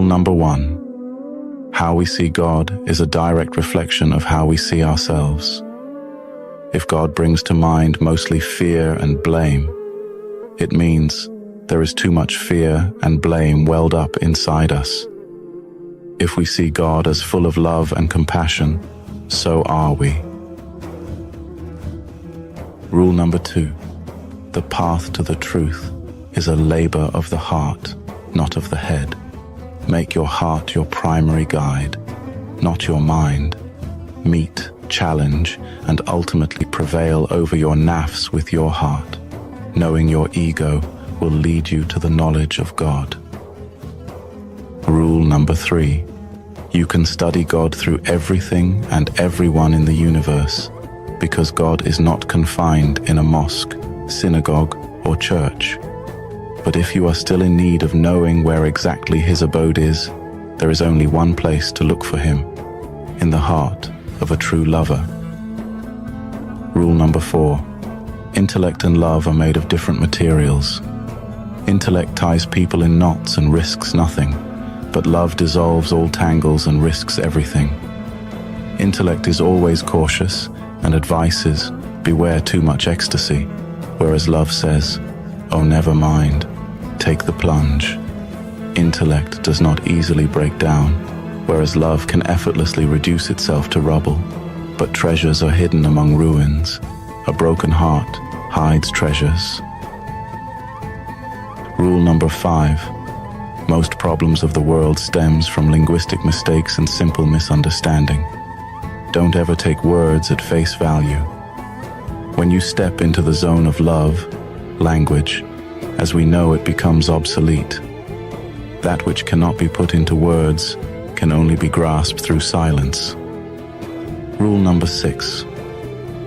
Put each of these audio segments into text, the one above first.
Rule number 1. How we see God is a direct reflection of how we see ourselves. If God brings to mind mostly fear and blame, it means there is too much fear and blame welled up inside us. If we see God as full of love and compassion, so are we. Rule number 2. The path to the truth is a labor of the heart, not of the head. Make your heart your primary guide, not your mind. Meet, challenge, and ultimately prevail over your nafs with your heart. Knowing your ego will lead you to the knowledge of God. Rule number 3. You can study God through everything and everyone in the universe, because God is not confined in a mosque, synagogue, or church. But if you are still in need of knowing where exactly his abode is, there is only one place to look for him: in the heart of a true lover. Rule number 4. Intellect and love are made of different materials. Intellect ties people in knots and risks nothing, but love dissolves all tangles and risks everything. Intellect is always cautious and advises, beware too much ecstasy, whereas love says, oh, never mind, take the plunge. Intellect does not easily break down, whereas love can effortlessly reduce itself to rubble. But treasures are hidden among ruins. A broken heart hides treasures. Rule number 5. Most problems of the world stems from linguistic mistakes and simple misunderstanding. Don't ever take words at face value. When you step into the zone of love, language, as we know it, becomes obsolete. That which cannot be put into words can only be grasped through silence. Rule number 6.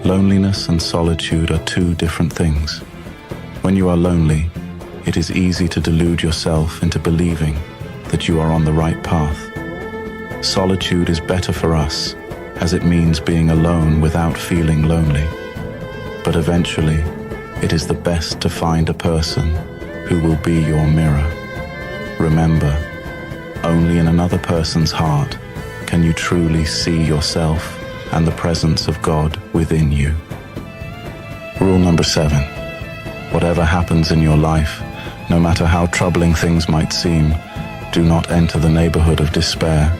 Loneliness and solitude are two different things. When you are lonely, it is easy to delude yourself into believing that you are on the right path. Solitude is better for us, as it means being alone without feeling lonely. But eventually, it is the best to find a person who will be your mirror. Remember, only in another person's heart can you truly see yourself and the presence of God within you. Rule number 7. Whatever happens in your life, no matter how troubling things might seem, do not enter the neighborhood of despair.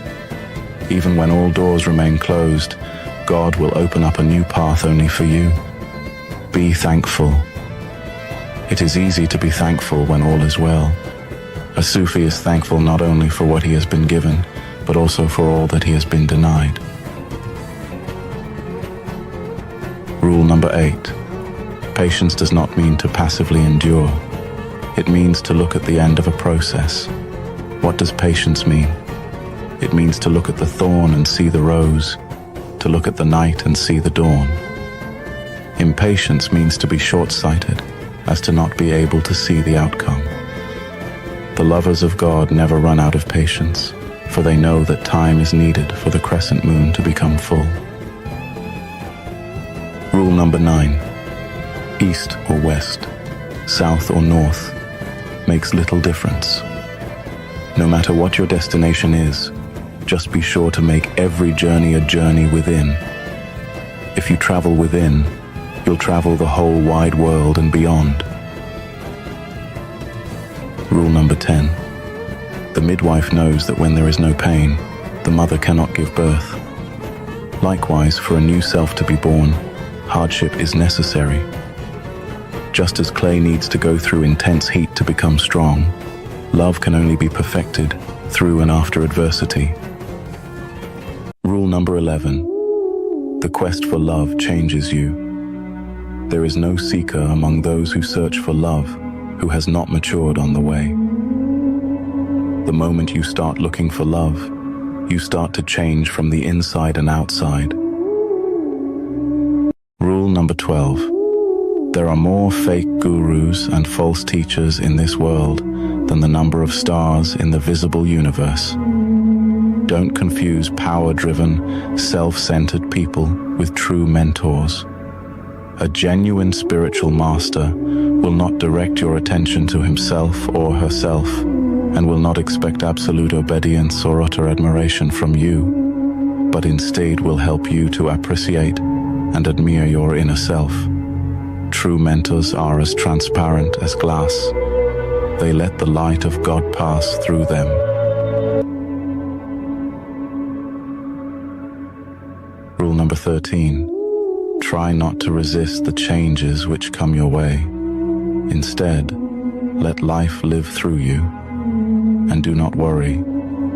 Even when all doors remain closed, God will open up a new path only for you. Be thankful. It is easy to be thankful when all is well. A Sufi is thankful not only for what he has been given, but also for all that he has been denied. Rule number 8. Patience does not mean to passively endure. It means to look at the end of a process. What does patience mean? It means to look at the thorn and see the rose, to look at the night and see the dawn. Impatience means to be short-sighted, as to not be able to see the outcome. The lovers of God never run out of patience, for they know that time is needed for the crescent moon to become full. Rule number 9. East or west, south or north, makes little difference. No matter what your destination is, just be sure to make every journey a journey within. If you travel within, you'll travel the whole wide world and beyond. Rule number 10. The midwife knows that when there is no pain, the mother cannot give birth. Likewise, for a new self to be born, hardship is necessary. Just as clay needs to go through intense heat to become strong, love can only be perfected through and after adversity. Rule number 11. The quest for love changes you. There is no seeker among those who search for love who has not matured on the way. The moment you start looking for love, you start to change from the inside and outside. Rule number 12. There are more fake gurus and false teachers in this world than the number of stars in the visible universe. Don't confuse power-driven, self-centered people with true mentors. A genuine spiritual master will not direct your attention to himself or herself, and will not expect absolute obedience or utter admiration from you, but instead will help you to appreciate and admire your inner self. True mentors are as transparent as glass. They let the light of God pass through them. Rule number 13. Try not to resist the changes which come your way. Instead, let life live through you, and do not worry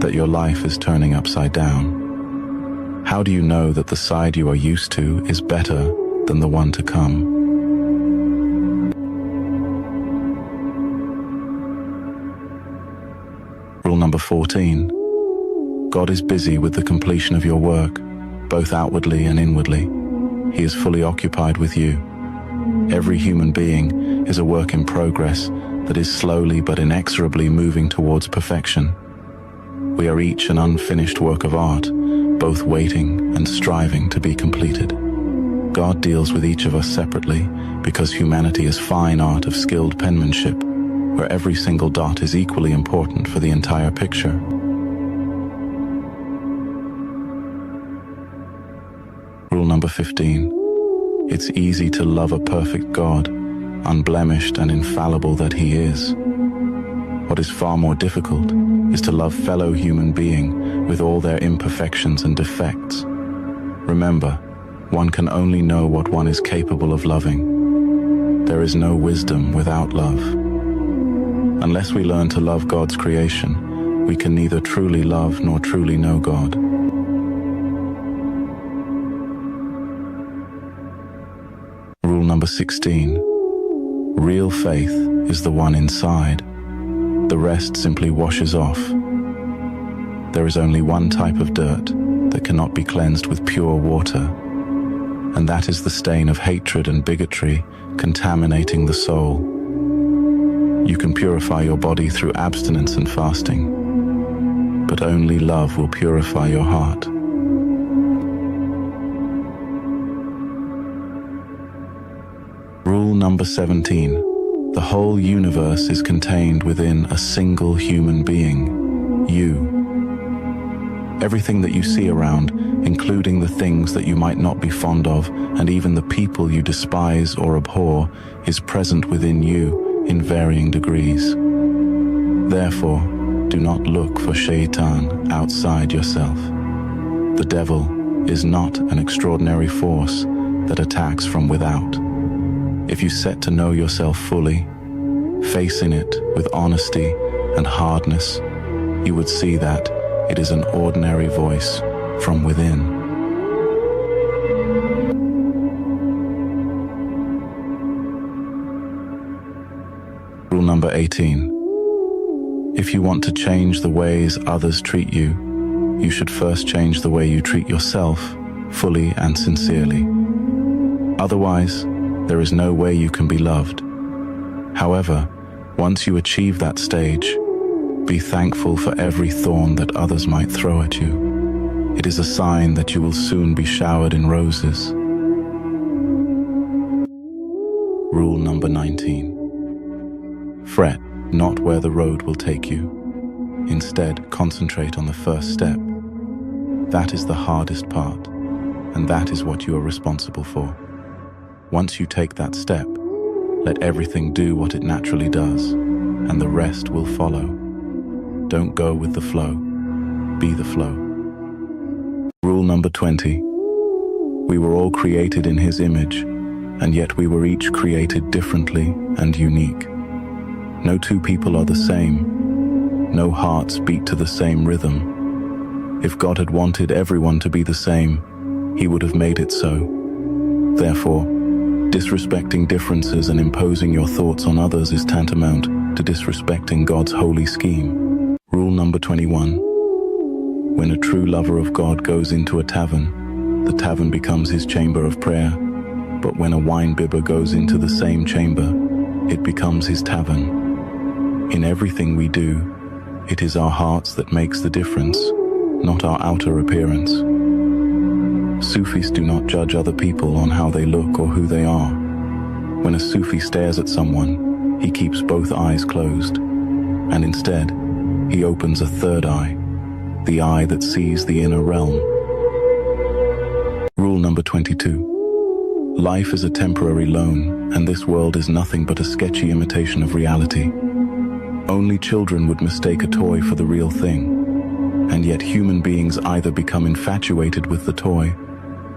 that your life is turning upside down. How do you know that the side you are used to is better than the one to come? Rule number 14. God is busy with the completion of your work, both outwardly and inwardly. He is fully occupied with you. Every human being is a work in progress that is slowly but inexorably moving towards perfection. We are each an unfinished work of art, both waiting and striving to be completed. God deals with each of us separately because humanity is fine art of skilled penmanship, where every single dot is equally important for the entire picture. Rule number 15. It's easy to love a perfect God, unblemished and infallible that He is. What is far more difficult is to love fellow human being with all their imperfections and defects. Remember, one can only know what one is capable of loving. There is no wisdom without love. Unless we learn to love God's creation, we can neither truly love nor truly know God. Rule number 16. Real faith is the one inside. The rest simply washes off. There is only one type of dirt that cannot be cleansed with pure water, and that is the stain of hatred and bigotry contaminating the soul. You can purify your body through abstinence and fasting, but only love will purify your heart. Rule number 17. The whole universe is contained within a single human being, you. Everything that you see around, including the things that you might not be fond of, and even the people you despise or abhor, is present within you in varying degrees. Therefore, do not look for Shaitan outside yourself. The devil is not an extraordinary force that attacks from without. If you set to know yourself fully, facing it with honesty and hardness, you would see that it is an ordinary voice from within. Rule number 18. If you want to change the ways others treat you, you should first change the way you treat yourself, fully and sincerely. Otherwise, there is no way you can be loved. However, once you achieve that stage, be thankful for every thorn that others might throw at you. It is a sign that you will soon be showered in roses. Rule number 19. Fret not where the road will take you. Instead, concentrate on the first step. That is the hardest part, and that is what you are responsible for. Once you take that step, let everything do what it naturally does, and the rest will follow. Don't go with the flow, be the flow. Rule number 20. We were all created in His image, and yet we were each created differently and unique. No two people are the same. No hearts beat to the same rhythm. If God had wanted everyone to be the same, He would have made it so. Therefore, disrespecting differences and imposing your thoughts on others is tantamount to disrespecting God's holy scheme. Rule number 21. When a true lover of God goes into a tavern, the tavern becomes his chamber of prayer. But when a wine bibber goes into the same chamber, it becomes his tavern. In everything we do, it is our hearts that makes the difference, not our outer appearance. Sufis do not judge other people on how they look or who they are. When a Sufi stares at someone, he keeps both eyes closed, and instead, he opens a third eye, the eye that sees the inner realm. Rule number 22. Life is a temporary loan, and this world is nothing but a sketchy imitation of reality. Only children would mistake a toy for the real thing, and yet human beings either become infatuated with the toy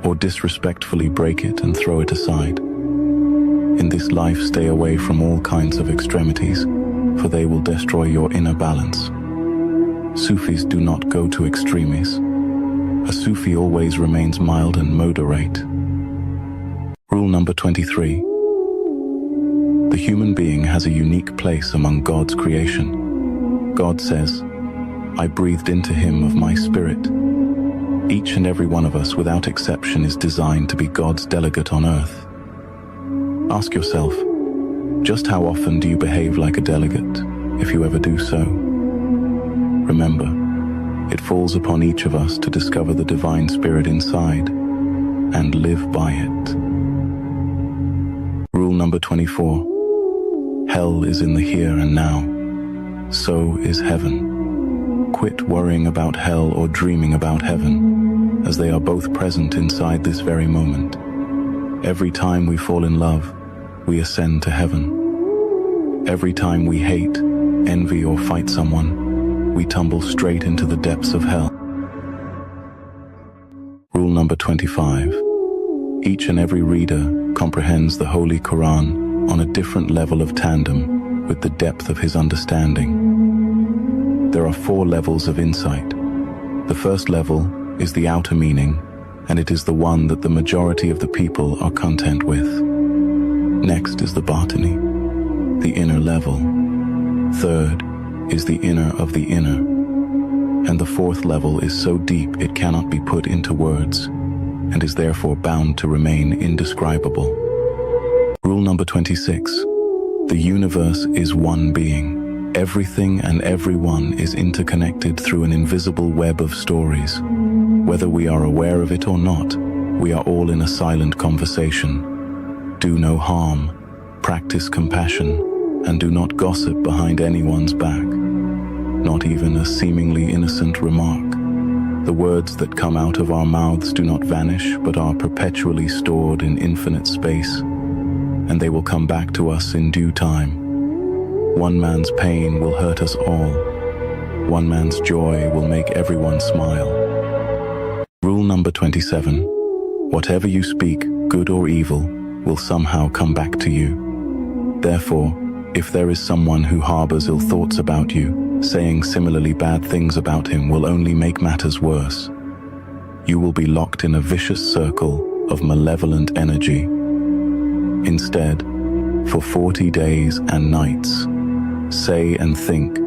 or disrespectfully break it and throw it aside. In this life, stay away from all kinds of extremities, for they will destroy your inner balance. Sufis do not go to extremes. A Sufi always remains mild and moderate. Rule number 23. The human being has a unique place among God's creation. God says, "I breathed into him of my spirit." Each and every one of us, without exception, is designed to be God's delegate on earth. Ask yourself, just how often do you behave like a delegate, if you ever do so? Remember, it falls upon each of us to discover the divine spirit inside and live by it. Rule number 24. Hell is in the here and now. So is heaven. Quit worrying about hell or dreaming about heaven, as they are both present inside this very moment. Every time we fall in love, we ascend to heaven. Every time we hate, envy, or fight someone, we tumble straight into the depths of hell. Rule number 25. Each and every reader comprehends the Holy Quran on a different level of tandem with the depth of his understanding. There are 4 levels of insight. The first level is the outer meaning, and it is the one that the majority of the people are content with. Next is the Batini, the inner level. Third is the inner of the inner. And the 4th level is so deep it cannot be put into words, and is therefore bound to remain indescribable. Rule number 26. The universe is one being. Everything and everyone is interconnected through an invisible web of stories. Whether we are aware of it or not, we are all in a silent conversation. Do no harm, practice compassion, and do not gossip behind anyone's back. Not even a seemingly innocent remark. The words that come out of our mouths do not vanish, but are perpetually stored in infinite space, and they will come back to us in due time. One man's pain will hurt us all. One man's joy will make everyone smile. Rule number 27. Whatever you speak, good or evil, will somehow come back to you. Therefore, if there is someone who harbors ill thoughts about you, saying similarly bad things about him will only make matters worse. You will be locked in a vicious circle of malevolent energy. Instead, for 40 days and nights, say and think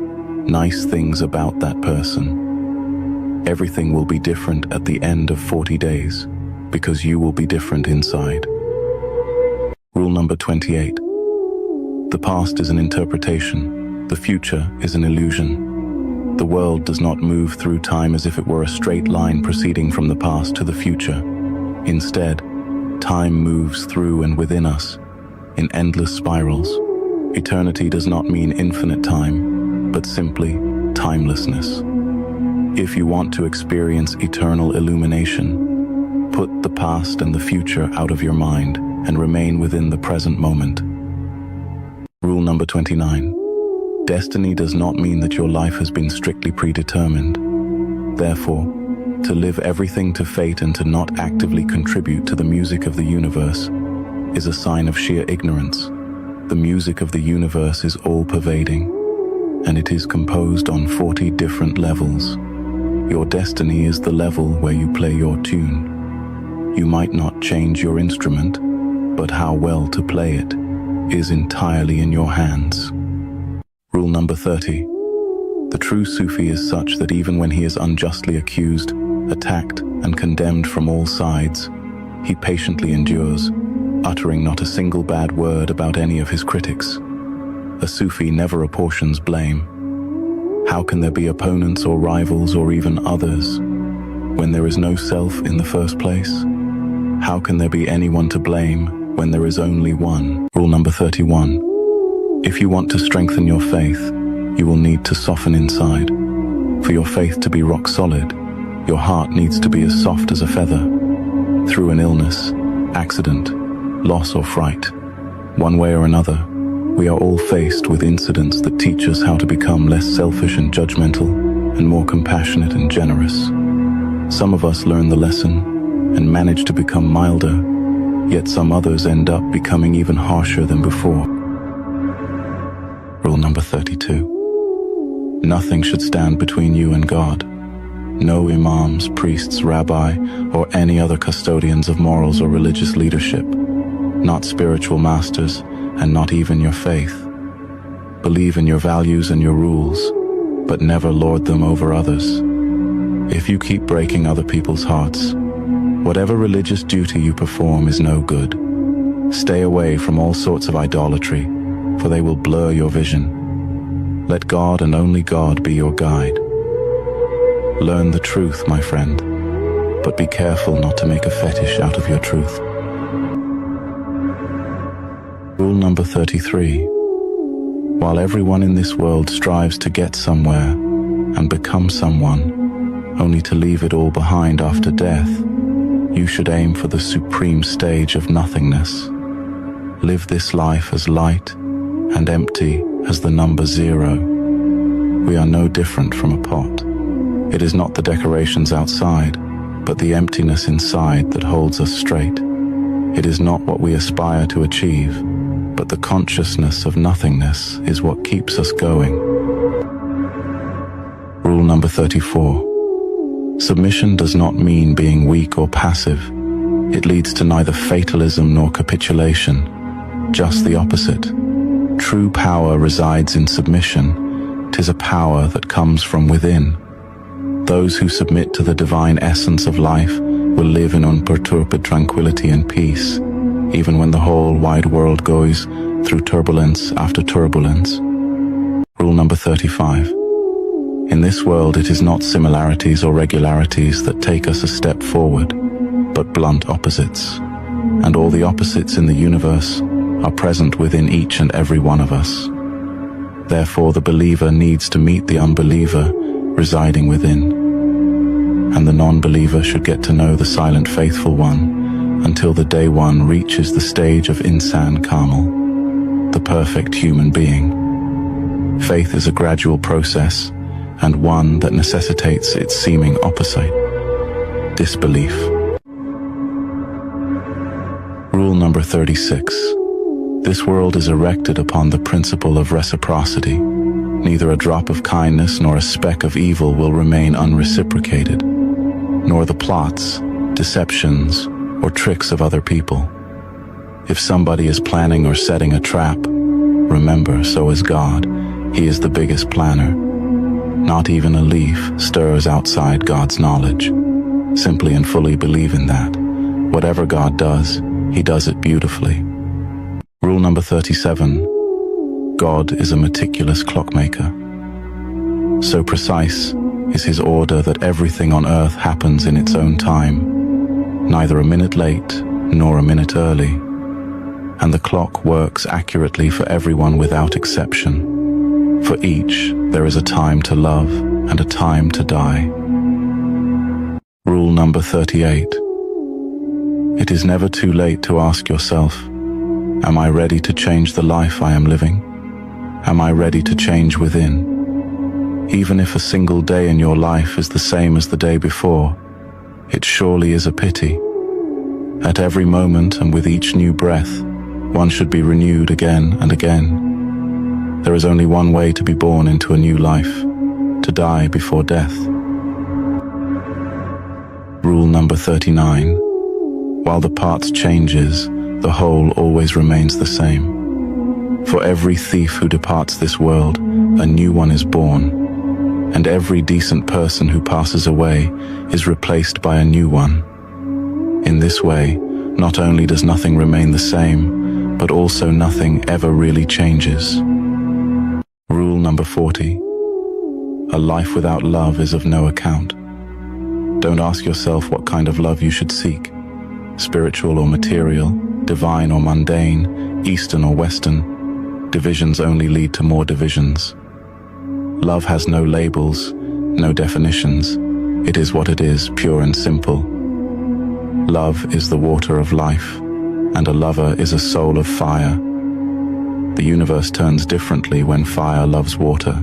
nice things about that person. Everything will be different at the end of 40 days, because you will be different inside. Rule number 28. The past is an interpretation. The future is an illusion. The world does not move through time as if it were a straight line proceeding from the past to the future. Instead, time moves through and within us, in endless spirals. Eternity does not mean infinite time, but simply timelessness. If you want to experience eternal illumination, put the past and the future out of your mind and remain within the present moment. Rule number 29. Destiny does not mean that your life has been strictly predetermined. Therefore, to live everything to fate and to not actively contribute to the music of the universe is a sign of sheer ignorance. The music of the universe is all-pervading, and it is composed on 40 different levels. Your destiny is the level where you play your tune. You might not change your instrument, but how well to play it is entirely in your hands. Rule number 30. The true Sufi is such that even when he is unjustly accused, attacked, and condemned from all sides, he patiently endures, uttering not a single bad word about any of his critics. A Sufi never apportions blame. How can there be opponents or rivals or even others when there is no self in the first place? How can there be anyone to blame when there is only one. Rule number 31. If you want to strengthen your faith, you will need to soften inside. For your faith to be rock solid, your heart needs to be as soft as a feather. Through an illness, accident, loss or fright, one way or another, we are all faced with incidents that teach us how to become less selfish and judgmental, and more compassionate and generous. Some of us learn the lesson and manage to become milder, yet some others end up becoming even harsher than before. Rule number 32. Nothing should stand between you and God. No imams, priests, rabbi, or any other custodians of morals or religious leadership. Not spiritual masters, and not even your faith. Believe in your values and your rules, but never lord them over others. If you keep breaking other people's hearts, whatever religious duty you perform is no good. Stay away from all sorts of idolatry, for they will blur your vision. Let God and only God be your guide. Learn the truth, my friend, but be careful not to make a fetish out of your truth. Rule number 33. While everyone in this world strives to get somewhere and become someone, only to leave it all behind after death, you should aim for the supreme stage of nothingness. Live this life as light and empty as the number 0. We are no different from a pot. It is not the decorations outside, but the emptiness inside that holds us straight. It is not what we aspire to achieve, but the consciousness of nothingness is what keeps us going. Rule number 34. Submission does not mean being weak or passive. It leads to neither fatalism nor capitulation, just the opposite. True power resides in submission. 'Tis a power that comes from within. Those who submit to the divine essence of life will live in unperturbed tranquility and peace, even when the whole wide world goes through turbulence after turbulence. Rule number 35. In this world, it is not similarities or regularities that take us a step forward, but blunt opposites. And all the opposites in the universe are present within each and every one of us. Therefore, the believer needs to meet the unbeliever residing within. And the non-believer should get to know the silent faithful one until the day one reaches the stage of Insan Kamil, the perfect human being. Faith is a gradual process, and one that necessitates its seeming opposite, disbelief. Rule number 36. This world is erected upon the principle of reciprocity. Neither a drop of kindness nor a speck of evil will remain unreciprocated, nor the plots, deceptions, or tricks of other people. If somebody is planning or setting a trap, remember, so is God. He is the biggest planner. Not even a leaf stirs outside God's knowledge. Simply and fully believe in that. Whatever God does, He does it beautifully. Rule number 37. God is a meticulous clockmaker. So precise is His order that everything on earth happens in its own time, neither a minute late nor a minute early. And the clock works accurately for everyone without exception. For each, there is a time to love and a time to die. Rule number 38. It is never too late to ask yourself, am I ready to change the life I am living? Am I ready to change within? Even if a single day in your life is the same as the day before, it surely is a pity. At every moment and with each new breath, one should be renewed again and again. There is only one way to be born into a new life, to die before death. Rule number 39. While the part changes, the whole always remains the same. For every thief who departs this world, a new one is born, and every decent person who passes away is replaced by a new one. In this way, not only does nothing remain the same, but also nothing ever really changes. Rule number 40. A life without love is of no account. Don't ask yourself what kind of love you should seek, spiritual or material, divine or mundane, Eastern or Western. Divisions only lead to more divisions. Love has no labels, no definitions. It is what it is, pure and simple. Love is the water of life, and a lover is a soul of fire. The universe turns differently when fire loves water.